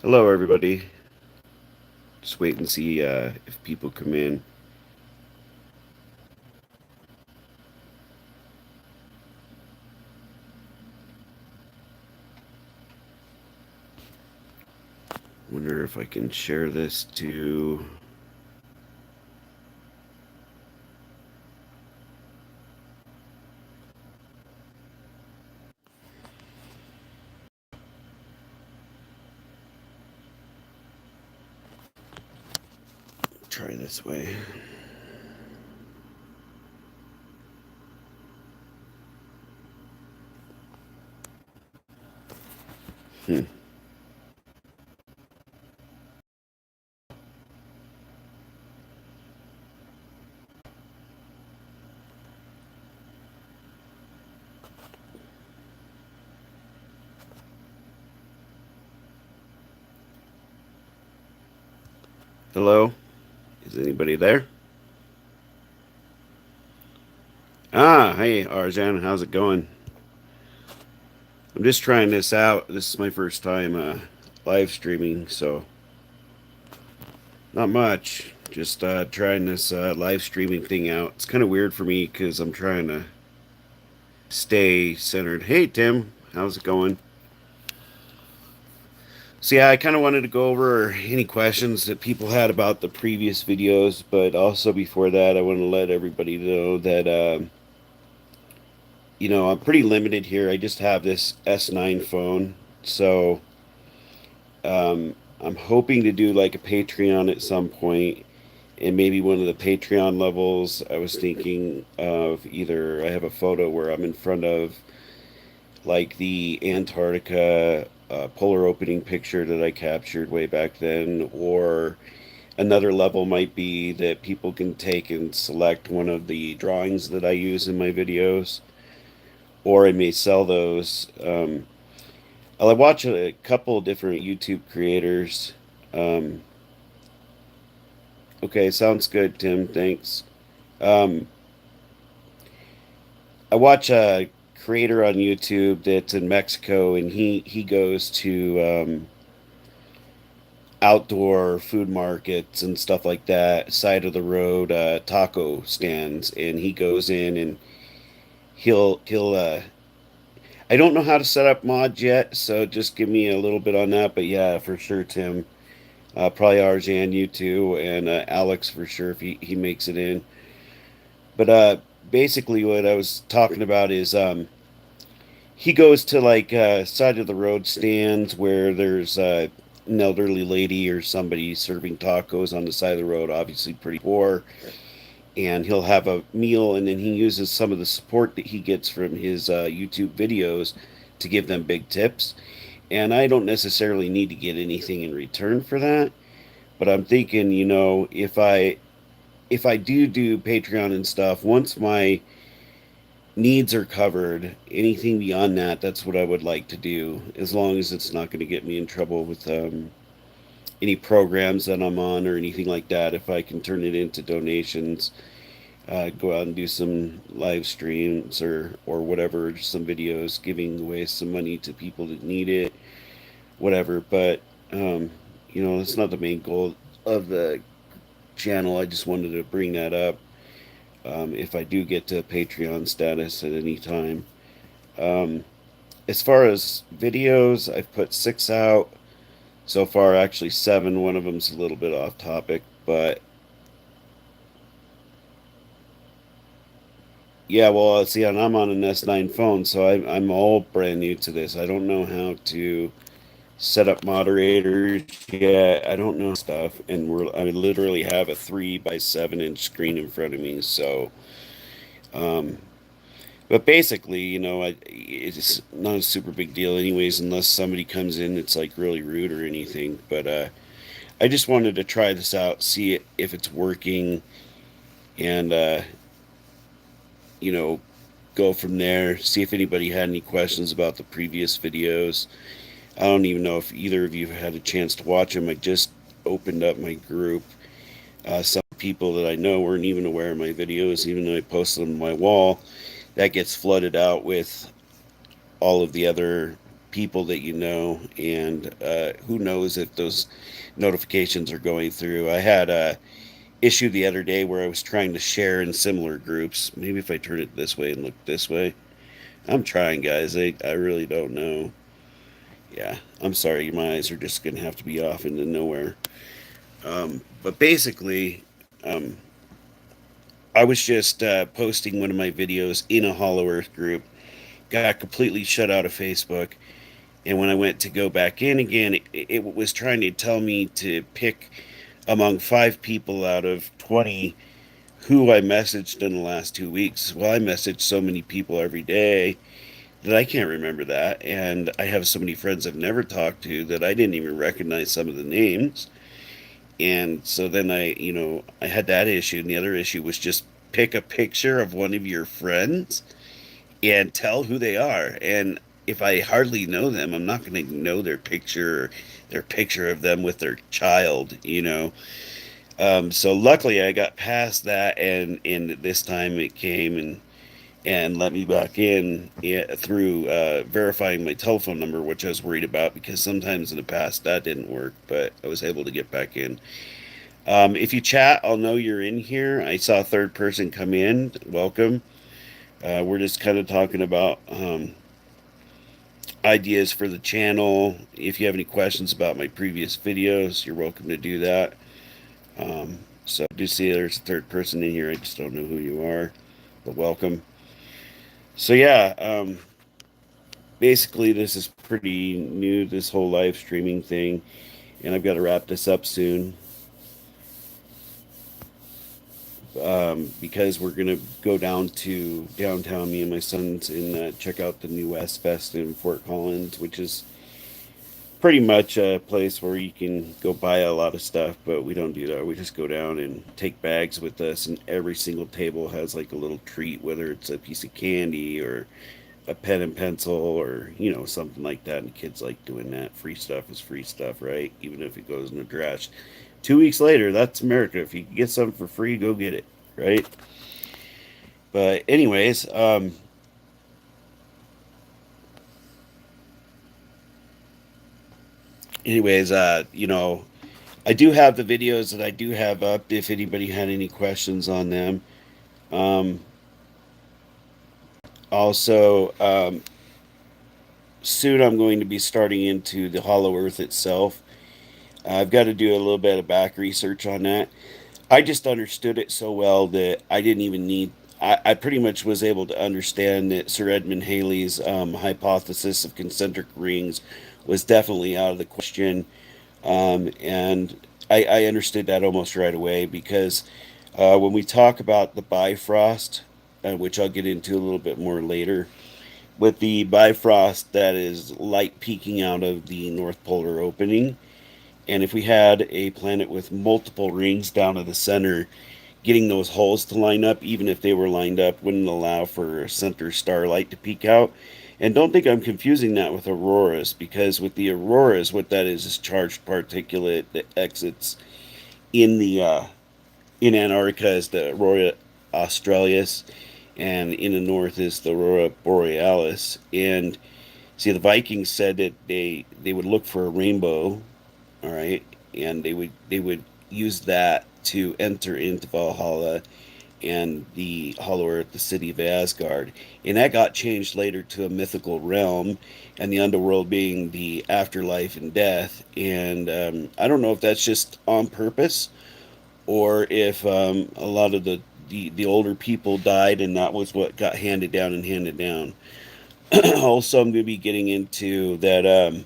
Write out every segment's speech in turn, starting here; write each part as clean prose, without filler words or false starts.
Hello, everybody. Just wait and see if people come in. Wonder if I can share this to. Try this way. Hmm. Hello? Is anybody there? Hey, Arjan. How's it going? I'm just trying this out. This is my first time live streaming, so not much. Just trying this live streaming thing out. It's kind of weird for me because I'm trying to stay centered. Hey, Tim. How's it going? So yeah, I kind of wanted to go over any questions that people had about the previous videos, but also before that, I want to let everybody know that I'm pretty limited here. I just have this S9 phone, so I'm hoping to do like a Patreon at some point, and maybe one of the Patreon levels. I was thinking of either I have a photo where I'm in front of like the Antarctica polar opening picture that I captured way back then, or another level might be that people can take and select one of the drawings that I use in my videos, or I may sell those. I watch a couple of different YouTube creators. Um, okay, sounds good, Tim. Thanks. Um, I watch a creator on YouTube that's in Mexico, and he goes to outdoor food markets and stuff like that, side of the road taco stands, and he goes in and he'll I don't know how to set up mods yet, so just give me a little bit on that. But yeah, for sure, Tim. Probably Arjan, you too, and Alex for sure if he makes it in. But basically, what I was talking about is he goes to like side of the road stands where there's an elderly lady or somebody serving tacos on the side of the road, obviously pretty poor, and he'll have a meal, and then he uses some of the support that he gets from his YouTube videos to give them big tips. And I don't necessarily need to get anything in return for that, but I'm thinking, if I do Patreon and stuff, once my needs are covered, anything beyond that, that's what I would like to do, as long as it's not going to get me in trouble with any programs that I'm on or anything like that. If I can turn it into donations, go out and do some live streams or whatever, some videos giving away some money to people that need it, whatever. But that's not the main goal of the channel. I just wanted to bring that up. If I do get to Patreon status at any time. Um, as far as videos, I've put 6 out so far, actually 7. One of them's a little bit off topic, but yeah, well, see, and I'm on an S9 phone, so I'm all brand new to this. I don't know how to set up moderators yet. I don't know stuff, and I literally have a 3 by 7 inch screen in front of me, so um, but basically, it's not a super big deal, anyways, unless somebody comes in that's like really rude or anything. But I just wanted to try this out, see if it's working, and you know, go from there. See if anybody had any questions about the previous videos. I don't even know if either of you had a chance to watch them. I just opened up my group. Some people that I know weren't even aware of my videos, even though I posted them on my wall. That gets flooded out with all of the other people that you know, and who knows if those notifications are going through. I had a issue the other day where I was trying to share in similar groups. Maybe if I turn it this way and look this way. I'm trying, guys. I really don't know. Yeah, I'm sorry. My eyes are just going to have to be off into nowhere. But basically, um, I was just posting one of my videos in a Hollow Earth group, got completely shut out of Facebook. And when I went to go back in again, it was trying to tell me to pick among 5 people out of 20 who I messaged in the last 2 weeks. Well, I messaged so many people every day that I can't remember that. And I have so many friends I've never talked to that I didn't even recognize some of the names. And so then I had that issue. And the other issue was just pick a picture of one of your friends and tell who they are. And if I hardly know them, I'm not going to know their picture of them with their child. So luckily I got past that, and this time it came and let me back in, yeah, through verifying my telephone number, which I was worried about because sometimes in the past that didn't work, but I was able to get back in. If you chat, I'll know you're in here. I saw a third person come in. Welcome. We're just kind of talking about ideas for the channel. If you have any questions about my previous videos, you're welcome to do that. So I do see there's a third person in here. I just don't know who you are, but welcome. So yeah, basically this is pretty new, this whole live streaming thing, and I've got to wrap this up soon. Because we're gonna go down to downtown, me and my sons, and check out the new West Fest in Fort Collins, which is pretty much a place where you can go buy a lot of stuff, but we don't do that. We just go down and take bags with us, and every single table has like a little treat, whether it's a piece of candy or a pen and pencil or something like that. And kids like doing that. Free stuff is free stuff, right? Even if it goes in the trash. 2 weeks later, that's America. If you can get something for free, go get it, right? But anyways, I do have the videos that I do have up if anybody had any questions on them. Um, also, soon I'm going to be starting into the Hollow Earth itself. I've got to do a little bit of back research on that. I just understood it so well that I didn't even need. I pretty much was able to understand that Sir Edmund Halley's hypothesis of concentric rings was definitely out of the question. And I understood that almost right away because when we talk about the Bifrost, which I'll get into a little bit more later, with the Bifrost that is light peeking out of the North Polar opening, and if we had a planet with multiple rings down to the center, getting those holes to line up, even if they were lined up, wouldn't allow for center starlight to peek out. And don't think I'm confusing that with auroras, because with the auroras, what that is charged particulate that exits in the in Antarctica is the Aurora Australis, and in the north is the Aurora Borealis. And see, the Vikings said that they would look for a rainbow, all right, and they would use that to enter into Valhalla and the Hollow Earth, the city of Asgard. And that got changed later to a mythical realm, and the underworld being the afterlife and death. And I don't know if that's just on purpose or if a lot of the older people died and that was what got handed down and handed down. Also, I'm going to be getting into that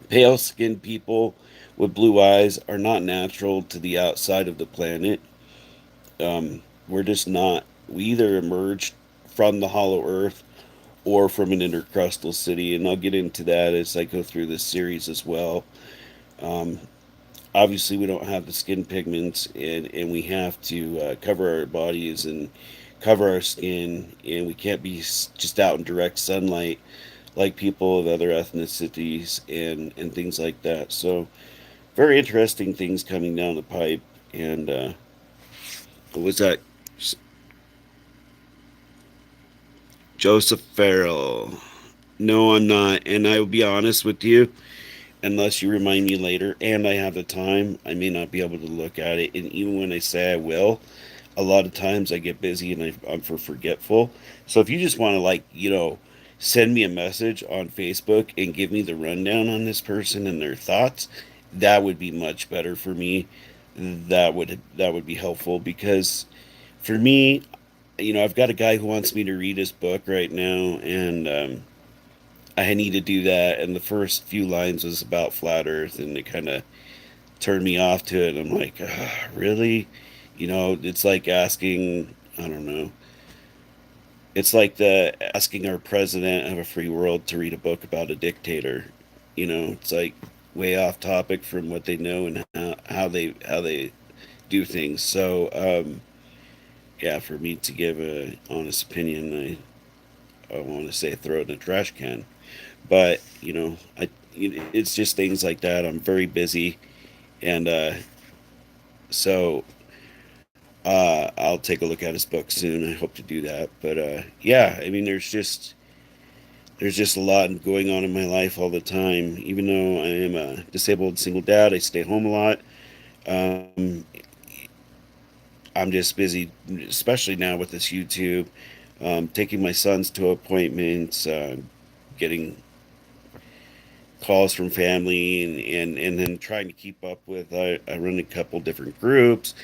pale skinned people with blue eyes are not natural to the outside of the planet. We're just not. We either emerged from the hollow earth or from an intercrustal city, and I'll get into that as I go through this series as well. Um, Obviously, we don't have the skin pigments, and we have to cover our bodies and cover our skin, and we can't be just out in direct sunlight like people of other ethnicities and things like that. So, very interesting things coming down the pipe. And what was that? Joseph Farrell. No, I'm not. And I will be honest with you, unless you remind me later and I have the time, I may not be able to look at it. And even when I say I will, a lot of times I get busy and I'm for forgetful. So if you just want to, like, send me a message on Facebook and give me the rundown on this person and their thoughts, that would be much better for me. That would be helpful because for me, I've got a guy who wants me to read his book right now, and I need to do that. And the first few lines was about flat Earth, and it kind of turned me off to it. I'm like, really? It's like asking, I don't know. It's like the asking our president of a free world to read a book about a dictator. It's like way off topic from what they know and how they do things. So, yeah, for me to give a honest opinion, I want to say throw it in a trash can. But it's just things like that. I'm very busy, and so I'll take a look at his book soon. I hope to do that. But yeah, I mean, there's just a lot going on in my life all the time. Even though I am a disabled single dad, I stay home a lot. Um, I'm just busy, especially now with this YouTube, taking my sons to appointments, getting calls from family, and then trying to keep up with. I run a couple different groups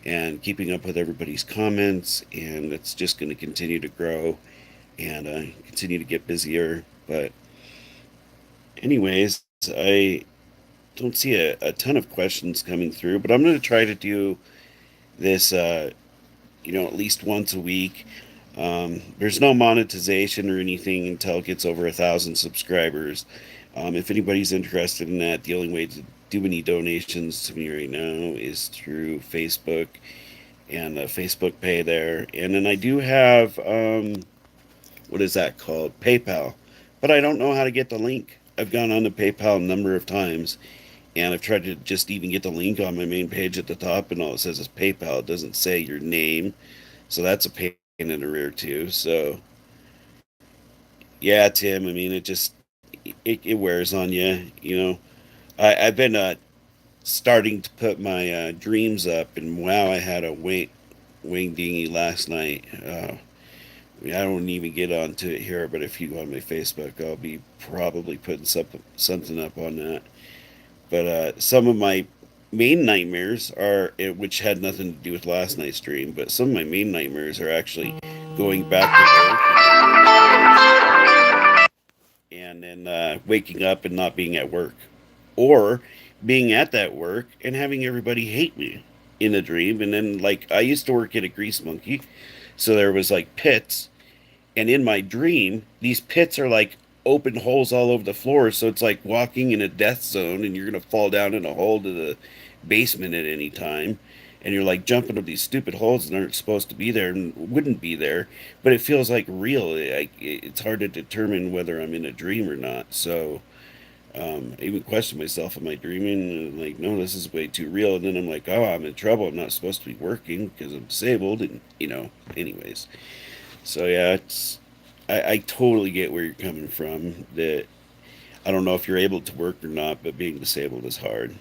and keeping up with everybody's comments, and it's just going to continue to grow and continue to get busier. But, anyways, I don't see a ton of questions coming through, but I'm going to try to do this, at least once a week. There's no monetization or anything until it gets over 1,000 subscribers. If anybody's interested in that, the only way to do any donations to me right now is through Facebook and Facebook Pay there. And then I do have, what is that called? PayPal. But I don't know how to get the link. I've gone on to PayPal a number of times, and I've tried to just even get the link on my main page at the top, and all it says is PayPal. It doesn't say your name. So that's a pain in the rear, too. So, yeah, Tim, I mean, it wears on you, I've been starting to put my dreams up, and wow, I had a wing dinghy last night. I don't even get onto it here, but if you go on my Facebook, I'll be probably putting something up on that. But some of my main nightmares are, which had nothing to do with last night's dream, but some of my main nightmares are actually going back to work and then waking up and not being at work, or being at that work and having everybody hate me in a dream. And then, like, I used to work at a grease monkey, so there was like pits, and in my dream, these pits are like open holes all over the floor. So it's like walking in a death zone, and you're going to fall down in a hole to the basement at any time. And you're like jumping up these stupid holes that aren't supposed to be there and wouldn't be there. But it feels like real. It's hard to determine whether I'm in a dream or not. So I even question myself, am I dreaming? And I'm like, no, this is way too real. And then I'm like, oh, I'm in trouble. I'm not supposed to be working because I'm disabled. And, anyways. So yeah, I totally get where you're coming from. That I don't know if you're able to work or not, but being disabled is hard.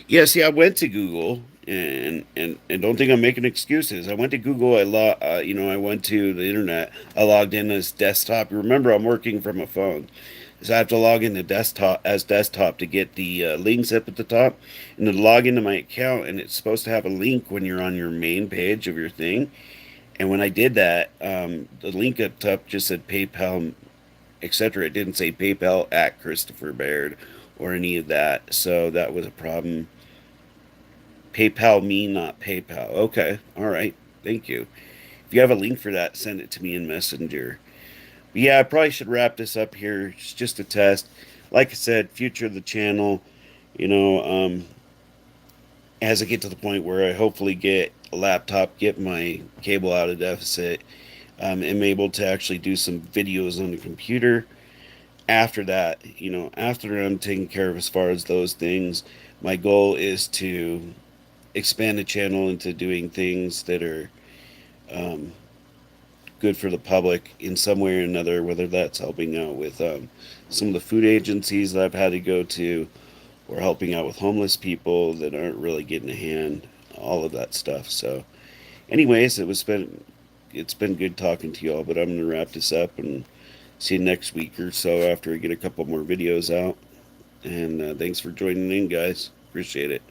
Yeah, see, I went to Google, and don't think I'm making excuses. I went to Google. I went to the internet. I logged in as desktop. Remember, I'm working from a phone, so I have to log into desktop to get the links up at the top, and to log into my account. And it's supposed to have a link when you're on your main page of your thing. And when I did that, the link up top just said PayPal, etc. It didn't say PayPal at Christopher Baird or any of that. So that was a problem. PayPal me, not PayPal. Okay, all right. Thank you. If you have a link for that, send it to me in Messenger. But yeah, I probably should wrap this up here. It's just a test. Like I said, future of the channel, you know, um, as I get to the point where I hopefully get a laptop, get my cable out of deficit, am able to actually do some videos on the computer. After that, after I'm taken care of as far as those things, my goal is to expand the channel into doing things that are um, good for the public in some way or another, whether that's helping out with some of the food agencies that I've had to go to, or helping out with homeless people that aren't really getting a hand, all of that stuff. So, anyways, it's been good talking to y'all, but I'm gonna wrap this up and see you next week or so after I get a couple more videos out. And thanks for joining in, guys. Appreciate it.